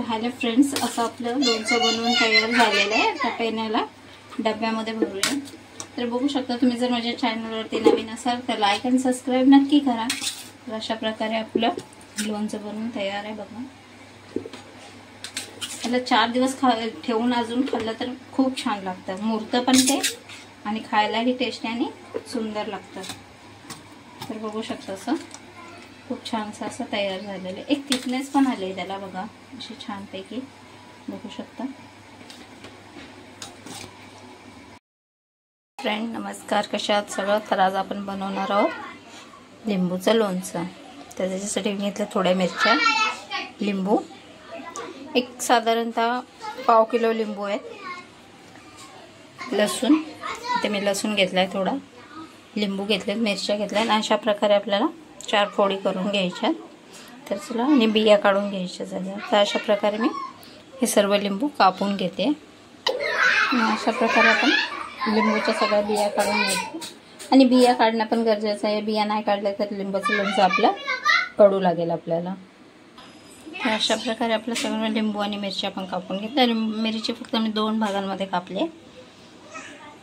Hello friends, असं आपलं लोणचं बनवून तयार झालेलं आहे। आता पेण्याला डब्यामध्ये भरूया। तर बघू शकता तुम्ही, जर माझ्या चॅनलवरती नवीन असाल तर लाईक आणि सबस्क्राईब नक्की करा। तर अशा प्रकारे आपलं लोणचं बनवून तयार आहे बघा। त्याला 4 दिवस ठेवून अजून खाल्लं तर खूप छान लागतं, मुरतं पण ते आणि खायलाही टेस्टी आणि सुंदर लागतं। तर बघू शकता असं खूप छानसं असं तयार झालेलं आहे। एक थिकनेस पण आले त्याला बघा, अशी छानपैकी बघू शकता। फ्रेंड नमस्कार, कशा आहात सगळं। तर आज आपण बनवणार आहोत लिंबूचं लोणचं। तर त्याच्यासाठी मी घेतलं थोड्या मिरच्या, लिंबू, एक साधारणतः पाव किलो लिंबू आहे, लसूण, इथे मी लसूण घेतलाय थोडा, लिंबू घेतले, मिरच्या घेतल्या आणि अशा प्रकारे आपल्याला 4 फोडी करून घ्यायच्या। तर चला, आणि बिया काढून घ्यायच्या झाल्या। तर अशा प्रकारे मी हे सर्व लिंबू कापून घेते आणि अशा प्रकारे आपण लिंबूच्या सगळ्या बिया काढून घ्यायच्या। आणि बिया काढणं पण गरजेचं आहे, बिया नाही काढल्या तर लिंबाचं लोणचं आपलं कडू लागेल आपल्याला। तर अशा प्रकारे आपलं सगळं लिंबू आणि मिरच्या पण कापून घेतल्या। आणि मिरची फक्त मी 2 भागांमध्ये कापले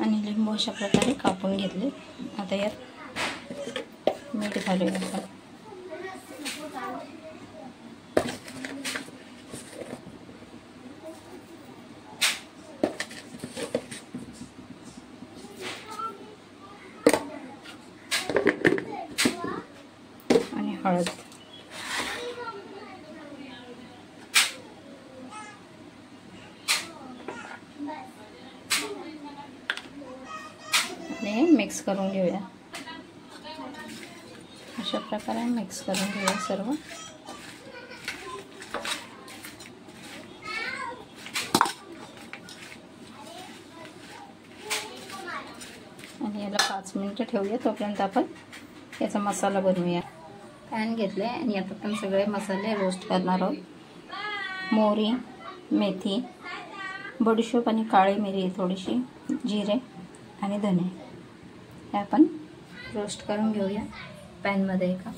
आणि लिंबू अशा प्रकारे कापून घेतले। आता यात मीठ घालूया आपण। आणि हळद, आणि मिक्स करून घेऊया। अशा प्रकारे मिक्स करून घेऊया सर्व। आणि याला 5 मिनिटं ठेवूया, तोपर्यंत आपण याचा मसाला बनवूया। पॅन घेतले आणि यात आपण सगळे मसाले रोस्ट करणार आहोत। मोहरी, मेथी, बडीशोप आणि काळी मिरी थोडीशी, जिरे आणि धने, हे आपण रोस्ट करून घेऊया पॅनमध्ये एका।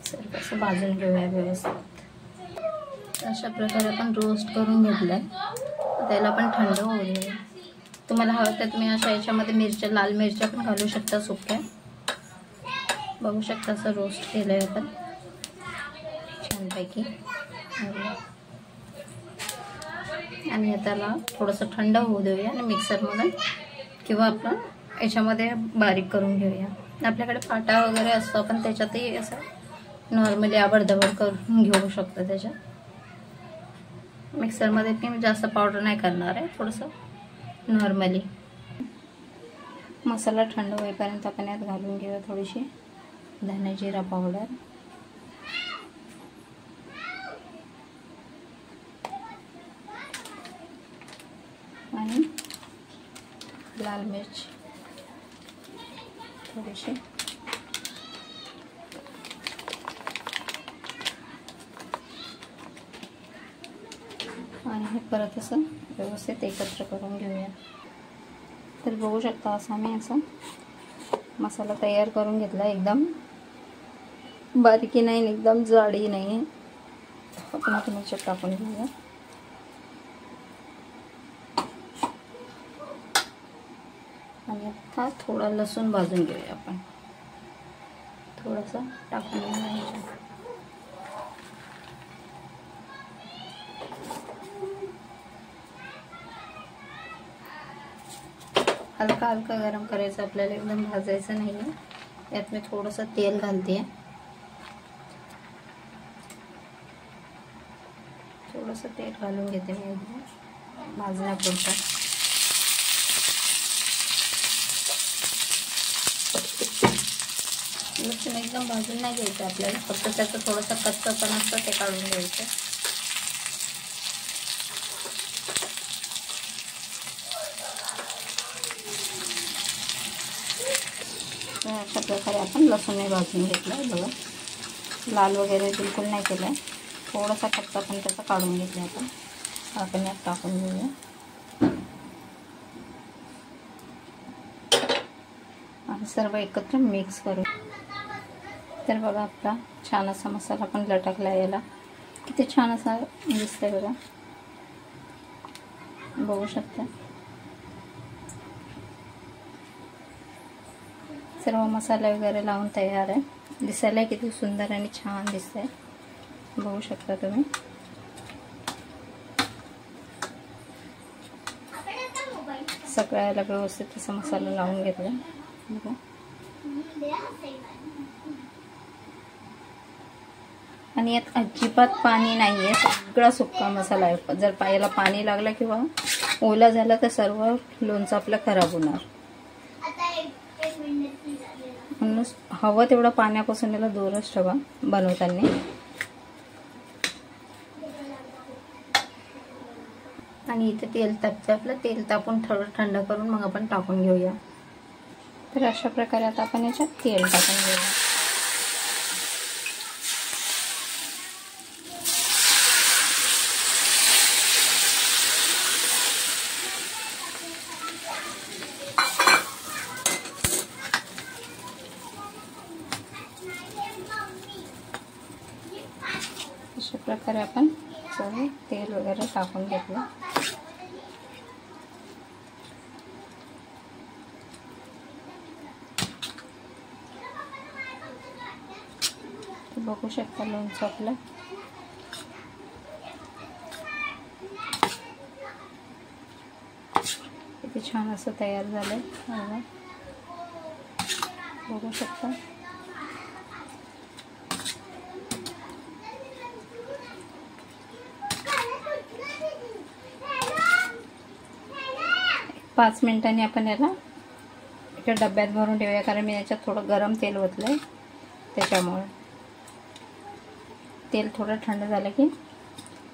सर्व असं भाजून घेऊया व्यवस्थित। अशा प्रकारे आपण रोस्ट करून घेतलंय, त्याला आपण थंड होऊ देऊया। तुम्हाला हवं तर तुम्ही अशा याच्यामध्ये मिरच्या, लाल मिरच्या पण घालू शकता सुक्या। बघू शकता असं रोस्ट केलंय आपण छानपैकी। आणि त्याला थोडंसं थंड होऊ देऊया आणि मिक्सरमधून किंवा आपण याच्यामध्ये बारीक करून घेऊया। आपल्याकडे पाटा वगैरे असतो, आपण त्याच्यातही असं नॉर्मली आबडधबड करून घेऊ शकतो। त्याच्यात मिक्सरमध्ये मी जास्त पावडर नाही करणार आहे, थोडंसं नॉर्मली। मसाला थंड होईपर्यंत आपण यात घालून घेऊया थोडीशी धने जिरा पावडर, आणि लाल मिर्च थोडीशी, आणि हे परत असं व्यवस्थित एकत्र करून घेऊया। तर बघू शकता असा मी असा मसाला तयार करून घेतला, एकदम बारीकी नाही, एकदम जाडी नाही। आपण आता मिरच्या टाकून घेऊया। आणि आता थोडा लसूण भाजून घेऊया आपण, थोडासा टाकून घेऊया। हलका हलका गरम करायचं आपल्याला, एकदम भाजायचं नाही आहे। यात मी थोडंसं तेल घालते, थोडंसं तेल घालून घेते मी एकदम भाजण्यापुरतं। लसूण एकदम भाजून नाही घ्यायचं आपल्याला, फक्त त्याचं थोडंसं कच्चंपण असतं ते काढून घ्यायचं। अशा प्रकारे आपण लसूण भाजून घेतलं आहे बघा, लाल वगैरे बिलकुल नाही केलं आहे, थोडासा कच्चा पण त्याचा काढून घेतला आपण। आपण यात टाकून घेऊया. आणि सर्व एकत्र मिक्स करू. तर बघा आपला छान असा मसाला पण लटकला. याला किती छान असा दिसतंय बघा, बघू शकता. सर्व मसाला वगैरे लावून तयार आहे. दिसायला किती सुंदर आणि छान दिसतंय, बघू शकता तुम्ही. सगळ्याला व्यवस्थित असा मसाला लावून घेतला. बघा आणि यात अजिबात पाणी नाहीये, सगळा सुक्का मसाला आहे. जर याला पाणी लागलं किंवा ओला झाला तर सर्व लोणचं आपलं खराब होणार. म्हणून हवं तेवढं पाण्यापासून याला दूरच ठेवा बनवताना. आणि इथे तेल तापतं, आपलं तेल तापून थोडं थंड करून मग आपण टाकून घेऊया. तर अशा प्रकारे आता आपण याच्यात तेल टाकून घेऊया. अशा प्रकारे आपण सर्व तेल वगैरे टाकून घेतलं. बघू शकता लोणचं आपलं किती छान असं तयार झालंय. बघू शकता. पाच मिनिटांनी आपण याला एका डब्यात भरून ठेवूया, कारण मी याच्यात थोडं गरम तेल ओतलंय त्याच्यामुळे. तेल थोडं थंड झालं की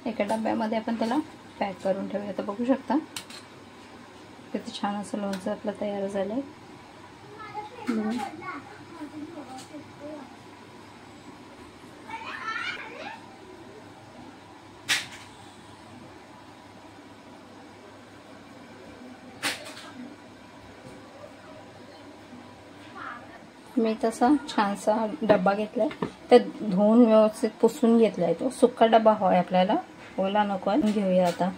एका डब्यामध्ये आपण त्याला पॅक करून ठेवूया. तर बघू शकता किती छान असं लोणचं आपलं तयार झालंय. मी तसा छानसा डब्बा घेतलाय, तर धुवून व्यवस्थित पुसून घेतलाय. तो सुक्का डब्बा हवाय आपल्याला, ओला नको आहे. घेऊया आता.